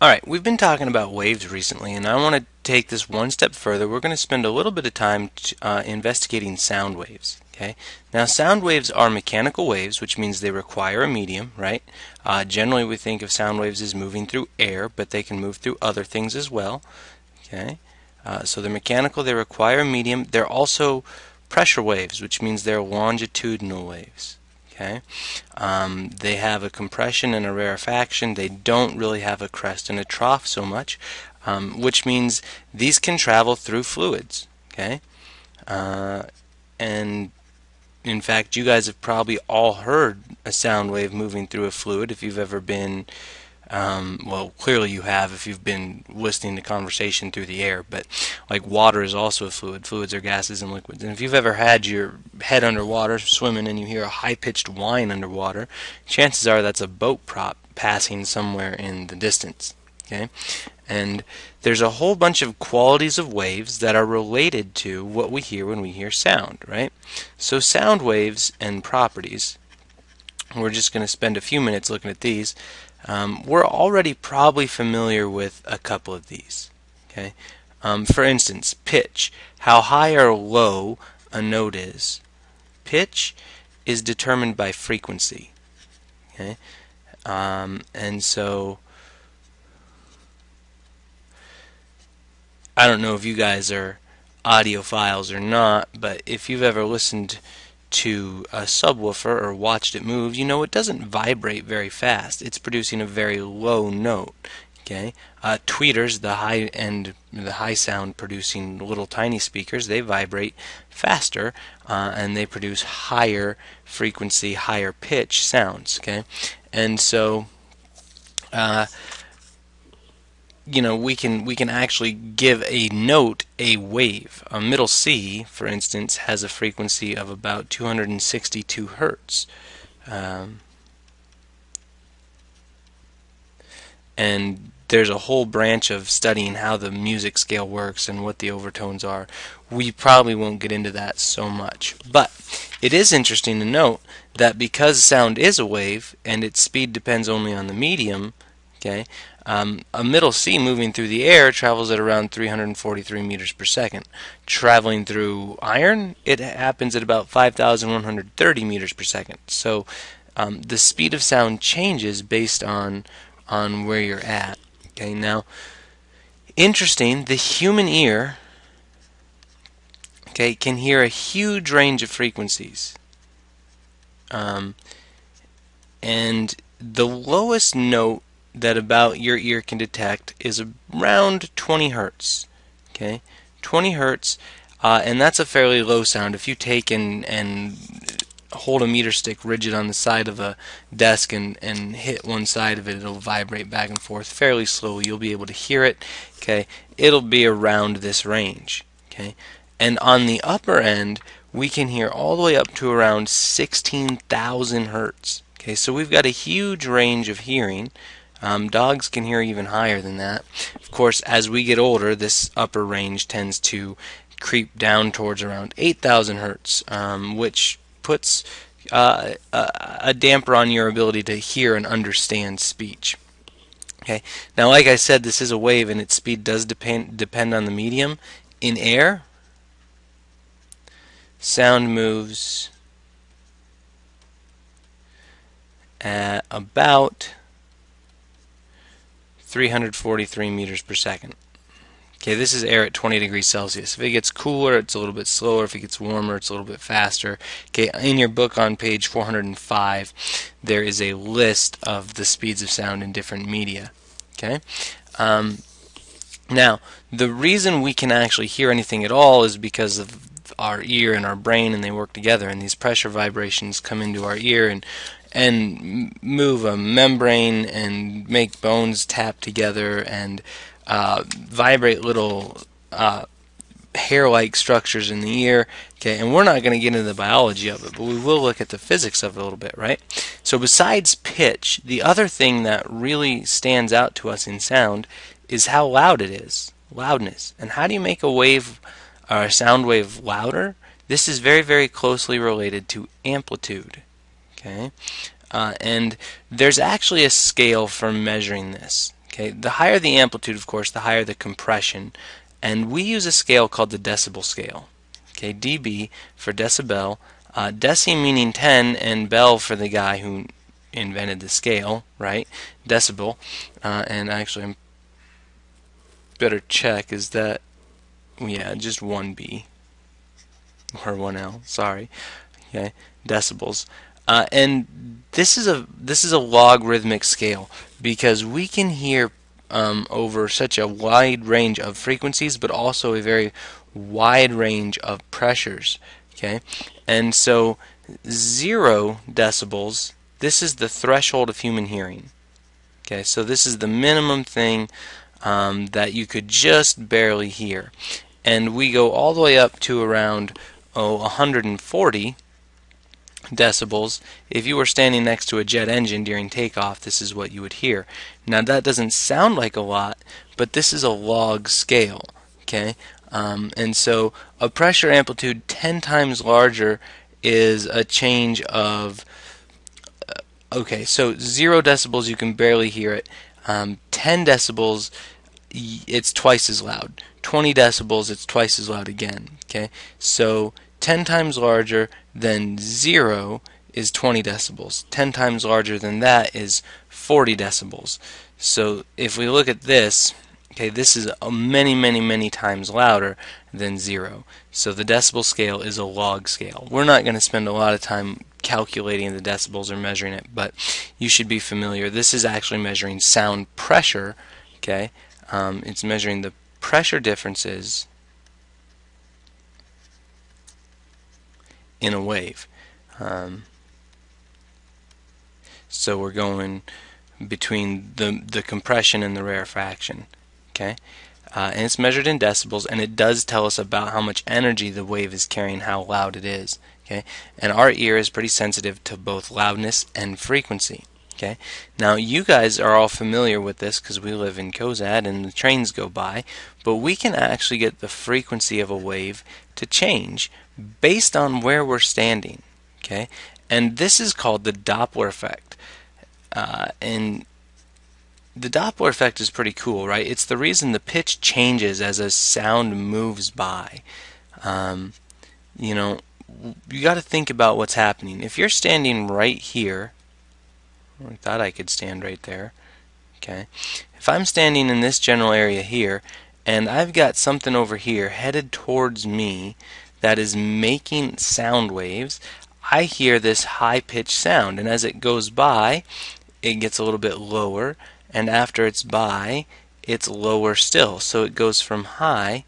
Alright, we've been talking about waves recently, and I want to take this one step further. We're going to spend a little bit of time investigating sound waves. Okay? Now, sound waves are mechanical waves, which means they require a medium, right? Generally, we think of sound waves as moving through air, but they can move through other things as well. Okay? So they're mechanical, they require a medium. They're also pressure waves, which means they're longitudinal waves. Okay, they have a compression and a rarefaction. They don't really have a crest and a trough so much, which means these can travel through fluids. Okay, and in fact, you guys have probably all heard a sound wave moving through a fluid if you've ever been. Well, clearly you have if you've been listening to conversation through the air, but like water is also a fluid. Fluids are gases and liquids. And if you've ever had your head underwater swimming and you hear a high-pitched whine underwater, chances are that's a boat prop passing somewhere in the distance. Okay? And there's a whole bunch of qualities of waves that are related to what we hear when we hear sound, right? So sound waves and properties, we're just going to spend a few minutes looking at these. We're already probably familiar with a couple of these. Okay, for instance, pitch. How high or low a note is. Pitch is determined by frequency. Okay, and so I don't know if you guys are audiophiles or not, but if you've ever listened to a subwoofer or watched it move, you know it doesn't vibrate very fast. It's producing a very low note. Okay, tweeters, the high sound producing little tiny speakers, they vibrate faster and they produce higher frequency, higher pitch sounds. Okay, and so you know, we can actually give a note a wave. A middle C, for instance, has a frequency of about 262 hertz. And there's a whole branch of studying how the music scale works and what the overtones are. We probably won't get into that so much. But it is interesting to note that because sound is a wave and its speed depends only on the medium, okay, a middle C moving through the air travels at around 343 meters per second. Traveling through iron, it happens at about 5,130 meters per second. So the speed of sound changes based on where you're at. Okay, now, interesting, the human ear, okay, can hear a huge range of frequencies. And the lowest note that about your ear can detect is around 20 hertz. Okay, 20 hertz, and that's a fairly low sound. If you take and hold a meter stick rigid on the side of a desk and hit one side of it, it'll vibrate back and forth fairly slowly. You'll be able to hear it. Okay, it'll be around this range. Okay, and on the upper end, we can hear all the way up to around 16,000 hertz. Okay, so we've got a huge range of hearing. Dogs can hear even higher than that. Of course, as we get older, this upper range tends to creep down towards around 8,000 hertz, which puts a damper on your ability to hear and understand speech. Okay. Now, like I said, this is a wave, and its speed does depend on the medium. In air, sound moves at about 343 meters per second. Okay, this is air at 20 degrees Celsius. If it gets cooler, it's a little bit slower. If it gets warmer, it's a little bit faster. Okay, in your book on page 405, there is a list of the speeds of sound in different media. Okay, now the reason we can actually hear anything at all is because of our ear and our brain, and they work together. And these pressure vibrations come into our ear and move a membrane and make bones tap together and vibrate little hair-like structures in the ear. Okay, and we're not going to get into the biology of it, but we will look at the physics of it a little bit, right? So besides pitch, the other thing that really stands out to us in sound is how loud it is, loudness. And how do you make a wave or a sound wave louder? This is very, very closely related to amplitude. Okay, and there's actually a scale for measuring this. Okay, Okay, the higher the amplitude, of course, the higher the compression, and we use a scale called the decibel scale. Okay, dB for decibel, deci meaning 10, and bell for the guy who invented the scale, right? Decibel, and actually, I'm better check, is that, yeah, just 1B or 1L. Sorry. Okay, decibels, and this is a logarithmic scale because we can hear over such a wide range of frequencies, but also a very wide range of pressures. Okay, and so 0 decibels. This is the threshold of human hearing. Okay, so this is the minimum thing that you could just barely hear, and we go all the way up to around 140 decibels. If you were standing next to a jet engine during takeoff, this is what you would hear. Now that doesn't sound like a lot, but this is a log scale. Okay, and so a pressure amplitude 10 times larger is a change of okay, so 0 decibels you can barely hear it. 10 decibels, it's twice as loud. 20 decibels, it's twice as loud again. Okay, so 10 times larger than 0 is 20 decibels. 10 times larger than that is 40 decibels. So if we look at this, okay, this is many times louder than 0. So the decibel scale is a log scale. We're not going to spend a lot of time calculating the decibels or measuring it, but you should be familiar. This is actually measuring sound pressure. Okay, it's measuring the pressure differences in a wave. So we're going between the compression and the rarefaction. Okay, and it's measured in decibels, and it does tell us about how much energy the wave is carrying, how loud it is. Okay, and our ear is pretty sensitive to both loudness and frequency. Okay, now you guys are all familiar with this because we live in Cozad and the trains go by, but we can actually get the frequency of a wave to change based on where we're standing. Okay, and this is called the Doppler effect. And the Doppler effect is pretty cool, right? It's the reason the pitch changes as a sound moves by. You know, you got to think about what's happening. If you're standing right here, I thought I could stand right there. Okay, if I'm standing in this general area here, and I've got something over here headed towards me that is making sound waves, I hear this high-pitched sound, and as it goes by, it gets a little bit lower, and after it's by, it's lower still. So it goes from high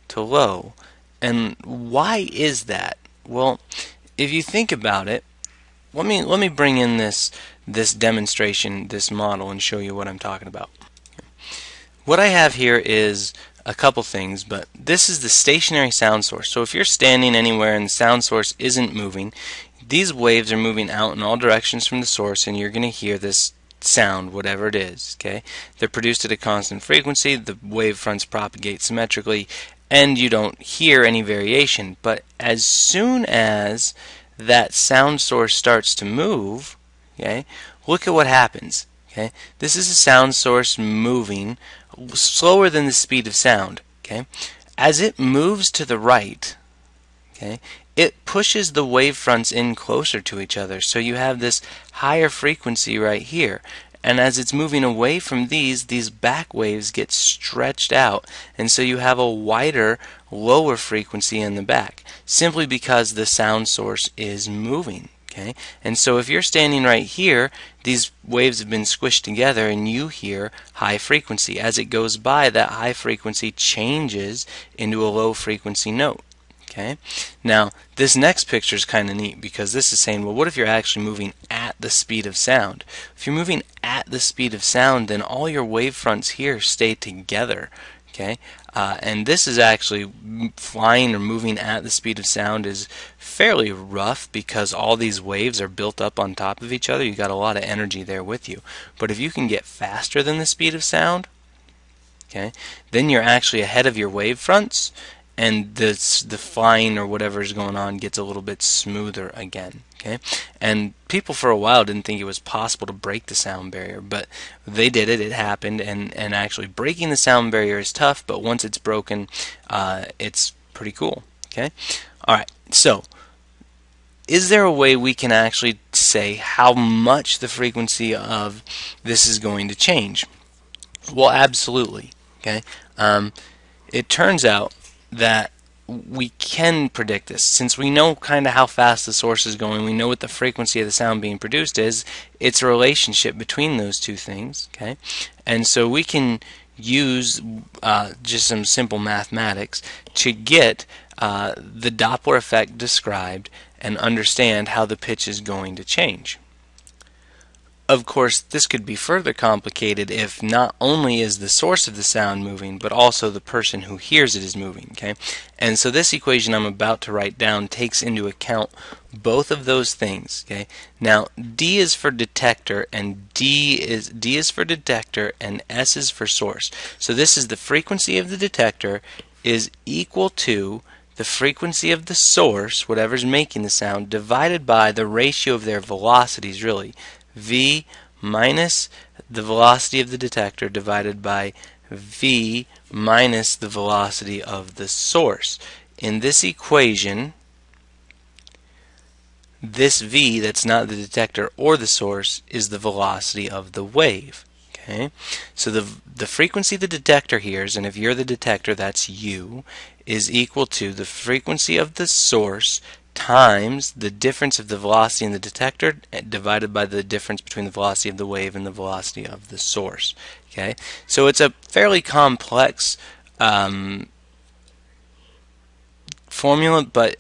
to low. And why is that? Well, if you think about it, let me bring in this demonstration, this model, and show you what I'm talking about. What I have here is a couple things, but this is the stationary sound source. So if you're standing anywhere and the sound source isn't moving, these waves are moving out in all directions from the source, and you're going to hear this sound, whatever it is. Okay, they're produced at a constant frequency, the wave fronts propagate symmetrically, and you don't hear any variation. But as soon as that sound source starts to move, okay, look at what happens. Okay, this is a sound source moving slower than the speed of sound. Okay, as it moves to the right, okay, it pushes the wave fronts in closer to each other. So you have this higher frequency right here. And as it's moving away from these back waves get stretched out. And so you have a wider, lower frequency in the back, simply because the sound source is moving. Okay? And so if you're standing right here, these waves have been squished together and you hear high frequency. As it goes by, that high frequency changes into a low frequency note. Okay? Now, this next picture is kind of neat because this is saying, well, what if you're actually moving at the speed of sound? If you're moving at the speed of sound, then all your wave fronts here stay together. Okay? And this is actually flying or moving at the speed of sound is fairly rough because all these waves are built up on top of each other. You've got a lot of energy there with you. But if you can get faster than the speed of sound, okay, then you're actually ahead of your wave fronts, and the flying or whatever is going on gets a little bit smoother again. Okay, and people for a while didn't think it was possible to break the sound barrier, but they did it. It happened, and actually breaking the sound barrier is tough, but once it's broken, it's pretty cool. Okay, all right. So, is there a way we can actually say how much the frequency of this is going to change? Well, absolutely. Okay, it turns out that we can predict this. Since we know kind of how fast the source is going, we know what the frequency of the sound being produced is, it's a relationship between those two things, okay? And so we can use just some simple mathematics to get the Doppler effect described and understand how the pitch is going to change. Of course, this could be further complicated if not only is the source of the sound moving, but also the person who hears it is moving, okay? And so this equation I'm about to write down takes into account both of those things, okay? Now, D is for detector, and D is for detector, and S is for source. So this is the frequency of the detector is equal to the frequency of the source, whatever's making the sound, divided by the ratio of their velocities, really. V minus the velocity of the detector divided by V minus the velocity of the source. In this equation, this V that's not the detector or the source is the velocity of the wave. Okay? So the frequency the detector hears, and if you're the detector, that's you, is equal to the frequency of the source times the difference of the velocity in the detector divided by the difference between the velocity of the wave and the velocity of the source. Okay, so it's a fairly complex formula, but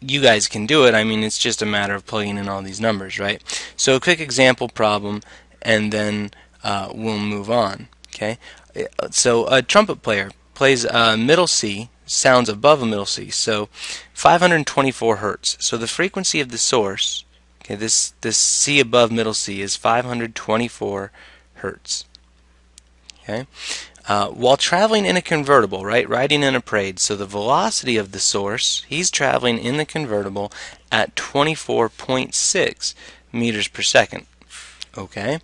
you guys can do it. I mean, it's just a matter of plugging in all these numbers, right? So a quick example problem, and then we'll move on. Okay, so a trumpet player plays middle C, sounds above a middle C, so 524 hertz. So the frequency of the source, okay, this C above middle C is 524 hertz. Okay, while traveling in a convertible, right, riding in a parade, so the velocity of the source, he's traveling in the convertible at 24.6 meters per second. Okay,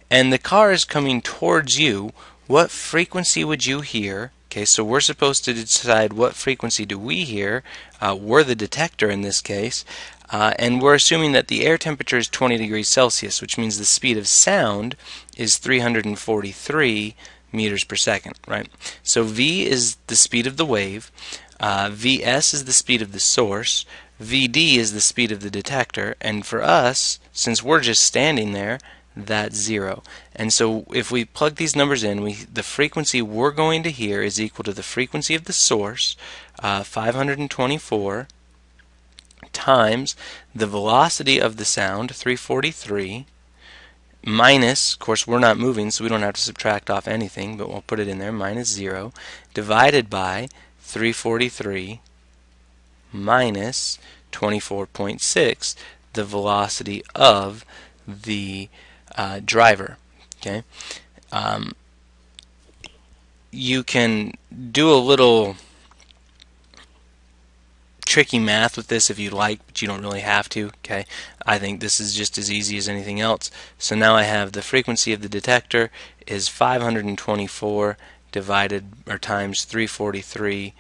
and the car is coming towards you. What frequency would you hear? Okay, so we're supposed to decide what frequency do we hear. We're the detector in this case, and we're assuming that the air temperature is 20 degrees Celsius, which means the speed of sound is 343 meters per second, right? So V is the speed of the wave, Vs is the speed of the source, Vd is the speed of the detector, and for us, since we're just standing there, that's 0. And so if we plug these numbers in, the frequency we're going to hear is equal to the frequency of the source, 524, times the velocity of the sound, 343, minus, of course we're not moving so we don't have to subtract off anything, but we'll put it in there, minus 0, divided by 343 minus 24.6, the velocity of the driver. Okay, you can do a little tricky math with this if you like, but you don't really have to. Okay, I think this is just as easy as anything else. So now I have the frequency of the detector is 524 divided or times 343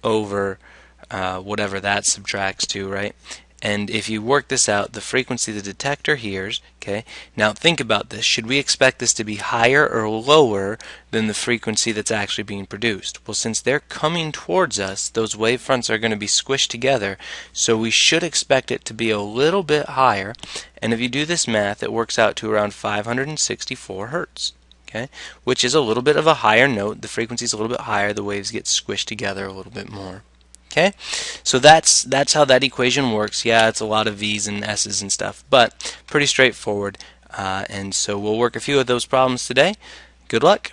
over whatever that subtracts to, right? And if you work this out, the frequency the detector hears, okay, now think about this. Should we expect this to be higher or lower than the frequency that's actually being produced? Well, since they're coming towards us, those wavefronts are going to be squished together, so we should expect it to be a little bit higher. And if you do this math, it works out to around 564 hertz. Okay, which is a little bit of a higher note. The frequency is a little bit higher. The waves get squished together a little bit more. Okay, so that's how that equation works. Yeah, it's a lot of V's and S's and stuff, but pretty straightforward. And so we'll work a few of those problems today. Good luck.